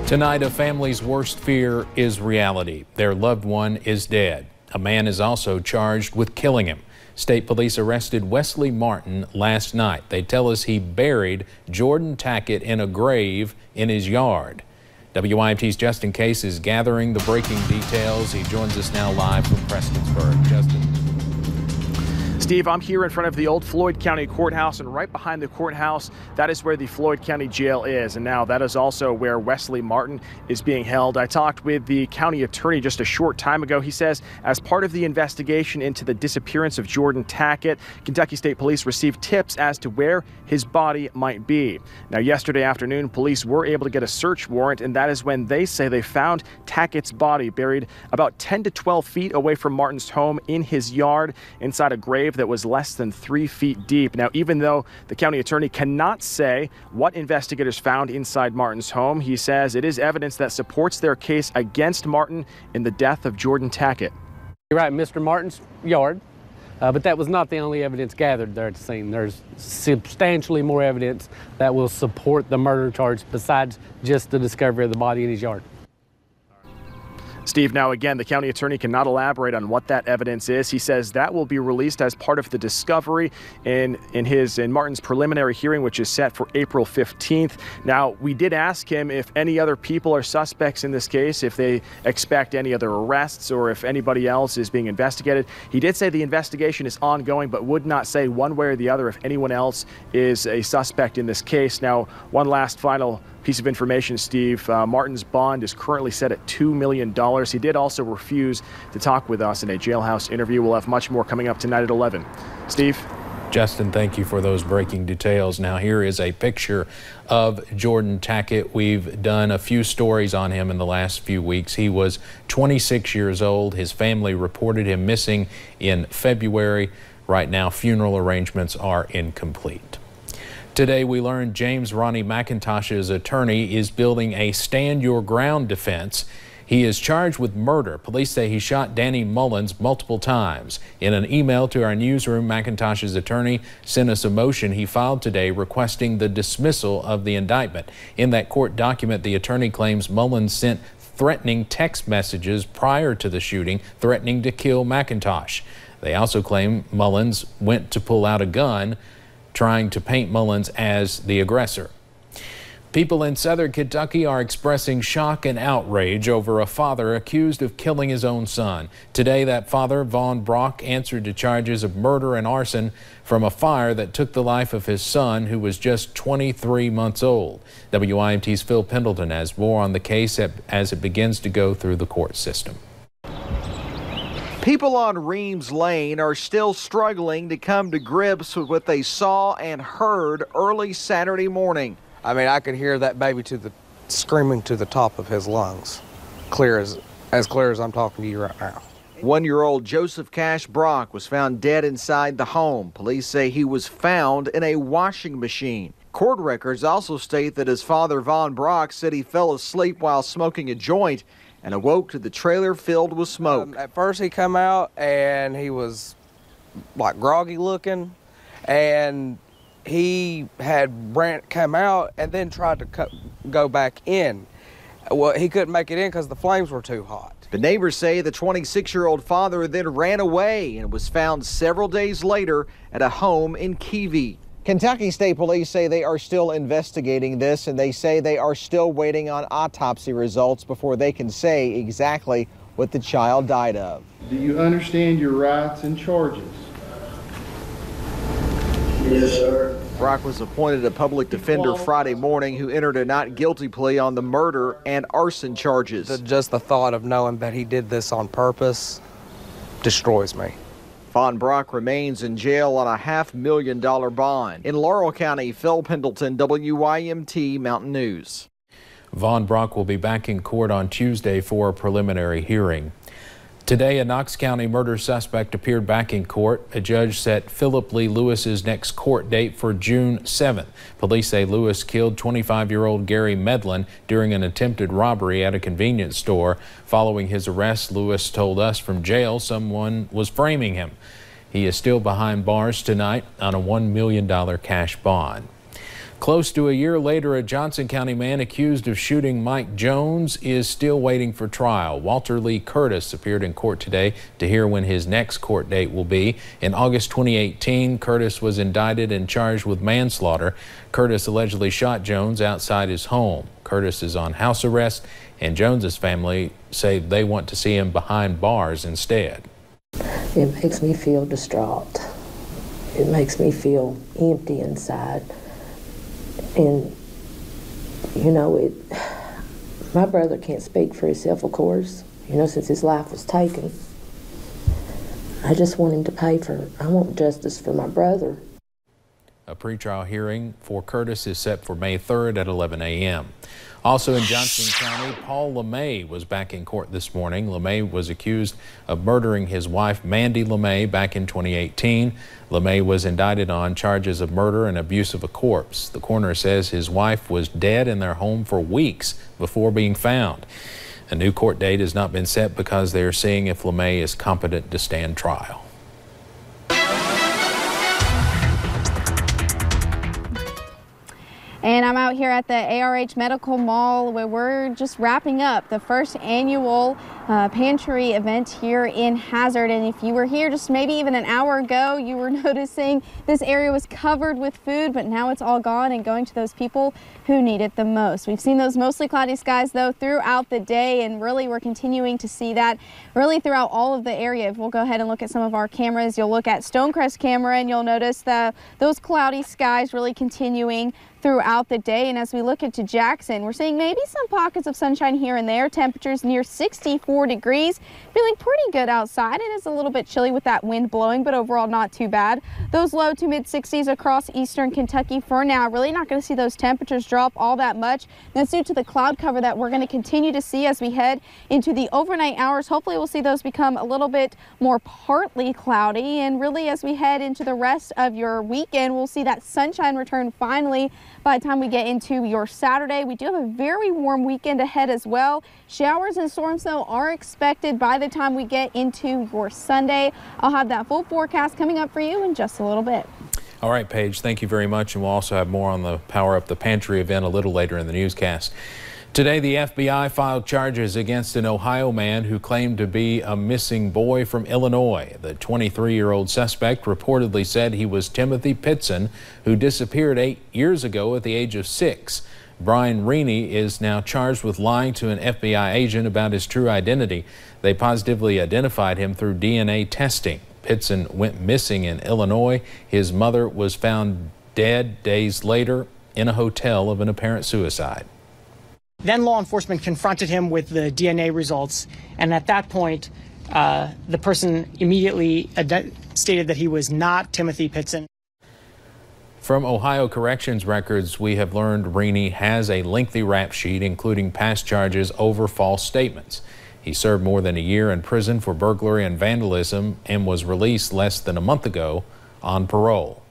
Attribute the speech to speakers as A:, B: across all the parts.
A: Tonight, a family's worst fear is reality. Their loved one is dead. A man is also charged with killing him. State police arrested Wesley Martin last night. They tell us he buried Jordan Tackett in a grave in his yard. WYMT's Justin Case is gathering the breaking details. He joins us now live from Prestonsburg. Justin.
B: Steve, I'm here in front of the old Floyd County Courthouse, and right behind the courthouse, that is where the Floyd County Jail is. And now that is also where Wesley Martin is being held. I talked with the county attorney just a short time ago. He says as part of the investigation into the disappearance of Jordan Tackett, Kentucky State Police received tips as to where his body might be. Now, yesterday afternoon, police were able to get a search warrant, and that is when they say they found Tackett's body buried about 10 to 12 feet away from Martin's home in his yard inside a grave that was less than 3 feet deep. Now, even though the county attorney cannot say what investigators found inside Martin's home, he says it is evidence that supports their case against Martin in the death of Jordan Tackett.
C: You're right, Mr. Martin's yard, but that was not the only evidence gathered there at the scene. There's substantially more evidence that will support the murder charge besides just the discovery of the body in his yard.
B: Steve, now again, the county attorney cannot elaborate on what that evidence is. He says that will be released as part of the discovery in Martin's preliminary hearing, which is set for April 15th. Now, we did ask him if any other people are suspects in this case, if they expect any other arrests or if anybody else is being investigated. He did say the investigation is ongoing, but would not say one way or the other if anyone else is a suspect in this case. Now, one last final piece of information, Steve. Martin's bond is currently set at $2 million. He did also refuse to talk with us in a jailhouse interview. We'll have much more coming up tonight at 11. Steve?
A: Justin, thank you for those breaking details. Now, here is a picture of Jordan Tackett. We've done a few stories on him in the last few weeks. He was 26 years old. His family reported him missing in February. Right now, funeral arrangements are incomplete. Today, we learned James Ronnie McIntosh's attorney is building a stand-your-ground defense. He is charged with murder. Police say he shot Danny Mullins multiple times. In an email to our newsroom, McIntosh's attorney sent us a motion he filed today requesting the dismissal of the indictment. In that court document, the attorney claims Mullins sent threatening text messages prior to the shooting, threatening to kill McIntosh. They also claim Mullins went to pull out a gun, trying to paint Mullins as the aggressor. People in southern Kentucky are expressing shock and outrage over a father accused of killing his own son. Today, that father, Vaughn Brock, answered to charges of murder and arson from a fire that took the life of his son, who was just 23 months old. WYMT's Phil Pendleton has more on the case as it begins to go through the court system.
D: People on Reams Lane are still struggling to come to grips with what they saw and heard early Saturday morning.
E: I mean, I could hear that baby screaming to the top of his lungs, as clear as I'm talking to you right now.
D: 1-year-old Joseph Cash Brock was found dead inside the home. Police say he was found in a washing machine. Court records also state that his father, Vaughn Brock, said he fell asleep while smoking a joint and awoke to the trailer filled with smoke.
E: At first he come out and he was like groggy looking, and he had Brant come out and then tried to go back in. Well, he couldn't make it in because the flames were too hot.
D: The neighbors say the 26-year-old father then ran away and was found several days later at a home in Keavy. Kentucky State Police say they are still investigating this, and they say they are still waiting on autopsy results before they can say exactly what the child died of.
F: Do you understand your rights and charges?
G: Yes, sir.
D: Brock was appointed a public defender Friday morning who entered a not guilty plea on the murder and arson charges.
E: Just the thought of knowing that he did this on purpose destroys me.
D: Vaughn Brock remains in jail on a $500,000 bond. In Laurel County, Phil Pendleton, WYMT Mountain News.
A: Vaughn Brock will be back in court on Tuesday for a preliminary hearing. Today, a Knox County murder suspect appeared back in court. A judge set Philip Lee Lewis's next court date for June 7th. Police say Lewis killed 25-year-old Gary Medlin during an attempted robbery at a convenience store. Following his arrest, Lewis told us from jail someone was framing him. He is still behind bars tonight on a $1 million cash bond. Close to a year later, a Johnson County man accused of shooting Mike Jones is still waiting for trial. Walter Lee Curtis appeared in court today to hear when his next court date will be. In August 2018, Curtis was indicted and charged with manslaughter. Curtis allegedly shot Jones outside his home. Curtis is on house arrest, and Jones's family say they want to see him behind bars instead.
G: It makes me feel distraught. It makes me feel empty inside. And, you know, my brother can't speak for himself, of course, you know, since his life was taken. I just want him to I want justice for my brother. A
A: pretrial hearing for Curtis is set for May 3rd at 11 a.m. Also in Johnson County, Paul LeMay was back in court this morning. LeMay was accused of murdering his wife, Mandy LeMay, back in 2018. LeMay was indicted on charges of murder and abuse of a corpse. The coroner says his wife was dead in their home for weeks before being found. A new court date has not been set because they are seeing if LeMay is competent to stand trial.
H: And I'm out here at the ARH Medical Mall where we're just wrapping up the first annual pantry event here in Hazard. And if you were here just maybe even an hour ago, you were noticing this area was covered with food, but now it's all gone and going to those people who need it the most. We've seen those mostly cloudy skies though throughout the day, and really we're continuing to see that really throughout all of the area. If we'll go ahead and look at some of our cameras, you'll look at Stonecrest camera and you'll notice those cloudy skies really continuing throughout the day. And as we look into Jackson, we're seeing maybe some pockets of sunshine here and there. Temperatures near 64 degrees. Feeling pretty good outside. It is a little bit chilly with that wind blowing, but overall not too bad. Those low to mid 60s across eastern Kentucky for now. Really not going to see those temperatures drop all that much. That's due to the cloud cover that we're going to continue to see as we head into the overnight hours. Hopefully we'll see those become a little bit more partly cloudy, and really as we head into the rest of your weekend, we'll see that sunshine return finally. By the time we get into your Saturday, we do have a very warm weekend ahead as well. Showers and storms, though, are expected by the time we get into your Sunday. I'll have that full forecast coming up for you in just a little bit.
A: All right, Paige, thank you very much. And we'll also have more on the Power Up the Pantry event a little later in the newscast. Today, the FBI filed charges against an Ohio man who claimed to be a missing boy from Illinois. The 23-year-old suspect reportedly said he was Timothy Pitson, who disappeared 8 years ago at the age of 6. Brian Reaney is now charged with lying to an FBI agent about his true identity. They positively identified him through DNA testing. Pitson went missing in Illinois. His mother was found dead days later in a hotel of an apparent suicide.
I: Then law enforcement confronted him with the DNA results, and at that point, the person immediately stated that he was not Timothy Pitson.
A: From Ohio Corrections records, we have learned Reaney has a lengthy rap sheet, including past charges over false statements. He served more than a year in prison for burglary and vandalism and was released less than a month ago on parole.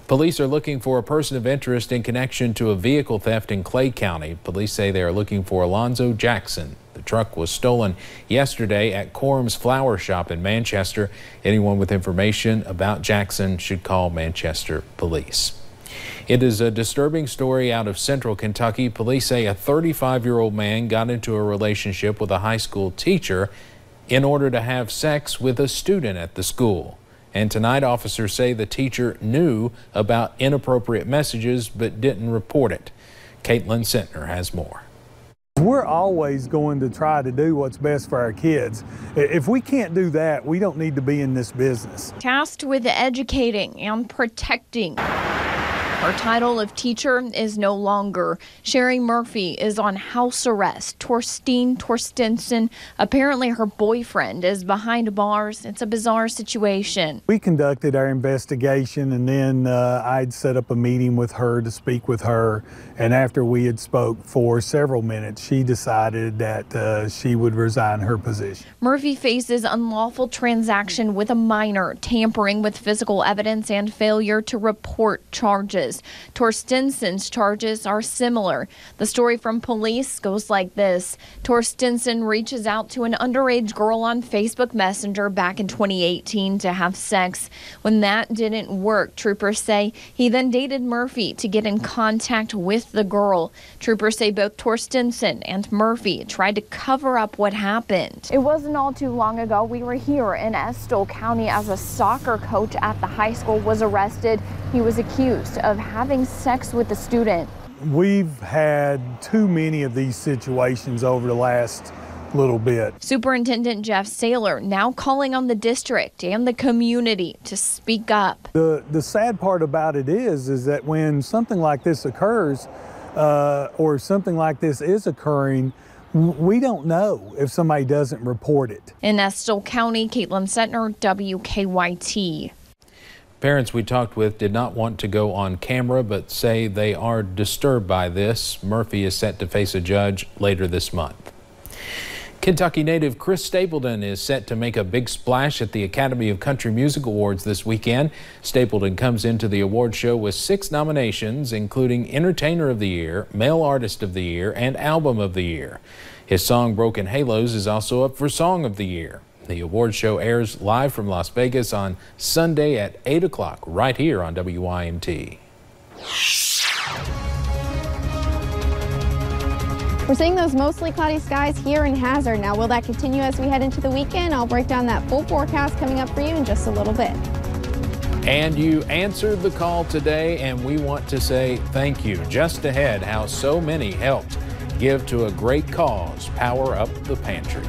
A: Police are looking for a person of interest in connection to a vehicle theft in Clay County. Police say they are looking for Alonzo Jackson. The truck was stolen yesterday at Corum's Flower Shop in Manchester. Anyone with information about Jackson should call Manchester Police. It is a disturbing story out of central Kentucky. Police say a 35-year-old man got into a relationship with a high school teacher in order to have sex with a student at the school. And tonight, officers say the teacher knew about inappropriate messages but didn't report it. Caitlin Sentner has more.
J: We're always going to try to do what's best for our kids. If we can't do that, we don't need to be in this business.
K: Tasked with educating and protecting. Her title of teacher is no longer. Sherry Murphy is on house arrest. Torstenson, apparently her boyfriend, is behind bars. It's a bizarre situation.
J: We conducted our investigation, and then I'd set up a meeting with her to speak with her. And after we had spoke for several minutes, she decided that she would resign her position.
K: Murphy faces unlawful transaction with a minor, tampering with physical evidence, and failure to report charges. charges. Torstenson's charges are similar. The story from police goes like this. Torstenson reaches out to an underage girl on Facebook Messenger back in 2018 to have sex. When that didn't work, troopers say he then dated Murphy to get in contact with the girl. Troopers say both Torstenson and Murphy tried to cover up what happened.
L: It wasn't all too long ago. We were here in Estill County as a soccer coach at the high school was arrested. He was accused of having sex with a student.
J: We've had too many of these situations over the last little bit.
K: Superintendent Jeff Saylor now calling on the district and the community to speak up.
J: The sad part about it is that when something like this occurs, or something like this is occurring, we don't know if somebody doesn't report it.
K: In Estill County, Caitlin Setner, WKYT.
A: Parents we talked with did not want to go on camera, but say they are disturbed by this. Murphy is set to face a judge later this month. Kentucky native Chris Stapleton is set to make a big splash at the Academy of Country Music Awards this weekend. Stapleton comes into the award show with 6 nominations, including Entertainer of the Year, Male Artist of the Year, and Album of the Year. His song Broken Halos is also up for Song of the Year. The award show airs live from Las Vegas on Sunday at 8 o'clock right here on WYMT.
H: We're seeing those mostly cloudy skies here in Hazard. Now, will that continue as we head into the weekend? I'll break down that full forecast coming up for you in just a little bit.
A: And you answered the call today, and we want to say thank you. Just ahead, how so many helped give to a great cause, Power Up the Pantry.